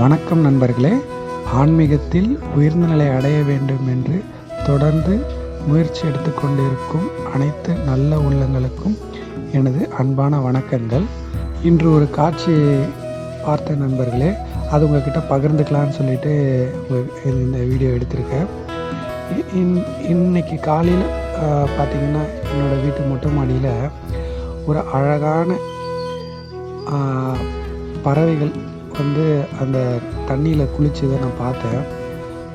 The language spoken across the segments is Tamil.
வணக்கம் நண்பர்களே. ஆன்மீகத்தில் உயர்ந்த நிலை அடைய வேண்டும் என்று தொடர்ந்து முயற்சி எடுத்துக்கொண்டிருக்கும் அனைத்து நல்ல உள்ளங்களுக்கும் எனது அன்பான வணக்கங்கள். இன்று ஒரு காட்சியை பார்த்த நண்பர்களே, அது உங்கள்கிட்ட பகிர்ந்துக்கலான்னு சொல்லிட்டு இந்த வீடியோ எடுத்திருக்கேன். இன்னைக்கு காலையில் பார்த்திங்கன்னா என்னோடய வீட்டு மொட்டை மாடியில் ஒரு அழகான பறவைகள் வந்து அந்த தண்ணியில் குளிச்சதை நான் பார்த்தேன்.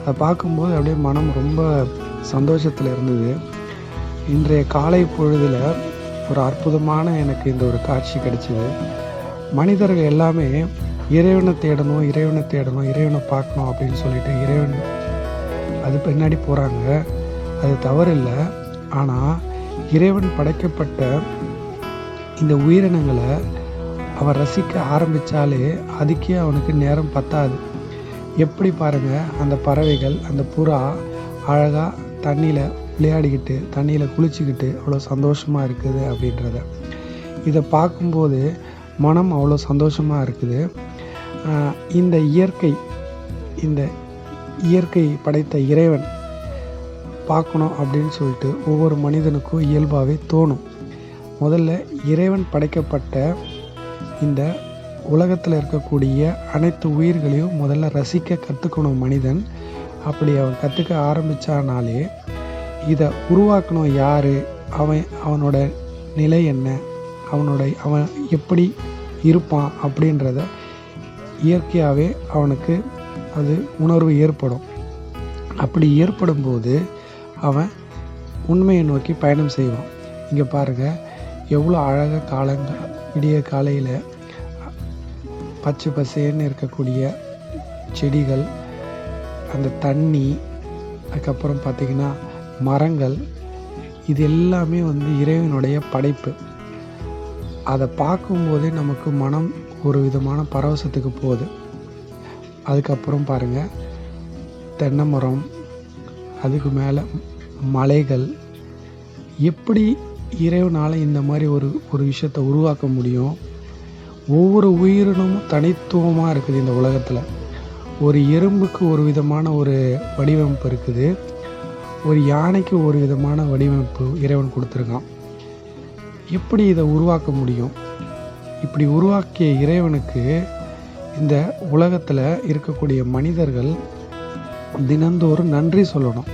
அதை பார்க்கும்போது அப்படியே மனம் ரொம்ப சந்தோஷத்தில் இருந்தது. இன்றைய காலை பொழுதில் ஒரு அற்புதமான எனக்கு இந்த ஒரு காட்சி கிடைச்சிது. மனிதர்கள் எல்லாமே இறைவனை தேடணும், இறைவனை பார்க்கணும் அப்படின்னு சொல்லிட்டு இறைவன் அது பின்னாடி போகிறாங்க. அது தவறு இல்லை. ஆனால் இறைவன் படைக்கப்பட்ட இந்த உயிரினங்களை அவன் ரசிக்க ஆரம்பித்தாலே அதுக்கே அவனுக்கு நேரம் பத்தாது. எப்படி பாருங்கள், அந்த பறவைகள், அந்த புறா அழகாக தண்ணியில் விளையாடிக்கிட்டு தண்ணியில் குளிச்சுக்கிட்டு அவ்வளோ சந்தோஷமாக இருக்குது அப்படின்றத இதை பார்க்கும்போது மனம் அவ்வளோ சந்தோஷமாக இருக்குது. இந்த இயற்கை படைத்த இறைவன் பார்க்கணும் அப்படின்னு சொல்லிட்டு ஒவ்வொரு மனிதனுக்கும் இயல்பாகவே தோணும். முதல்ல இறைவன் படைக்கப்பட்ட இந்த உலகத்தில் இருக்கக்கூடிய அனைத்து உயிர்களையும் முதல்ல ரசிக்க கற்றுக்கணும் மனிதன். அப்படி அவன் கற்றுக்க ஆரம்பித்தானாலே இதை உருவாக்கணும் யார், அவனோட நிலை என்ன, அவன் எப்படி இருப்பான் அப்படின்றத இயற்கையாகவே அவனுக்கு அது உணர்வு ஏற்படும். அப்படி ஏற்படும் போது அவன் உண்மையை நோக்கி பயணம் செய்வான். இங்கே பாருங்கள், எவ்வளோ அழகாக விடிய காலையில் பச்சை பசேன்னு இருக்கக்கூடிய செடிகள், அந்த தண்ணி, அதுக்கப்புறம் பார்த்திங்கன்னா மரங்கள், இது எல்லாமே வந்து இறைவனுடைய படைப்பு. அதை பார்க்கும்போதே நமக்கு மனம் ஒரு விதமான பரவசத்துக்கு போகுது. அதுக்கப்புறம் பாருங்கள், தென்னை மரம், அதுக்கு மேலே மலைகள், எப்படி இறைவனால் இந்த மாதிரி ஒரு விஷயத்தை உருவாக்க முடியும்? ஒவ்வொரு உயிரினமும் தனித்துவமாக இருக்குது இந்த உலகத்தில். ஒரு எறும்புக்கு ஒரு விதமான ஒரு வடிவமைப்பு இருக்குது, ஒரு யானைக்கு ஒரு விதமான வடிவமைப்பு இறைவன் கொடுத்துருக்கான். எப்படி இதை உருவாக்க முடியும்? இப்படி உருவாக்கிய இறைவனுக்கு இந்த உலகத்தில் இருக்கக்கூடிய மனிதர்கள் தினந்தோறும் நன்றி சொல்லணும்.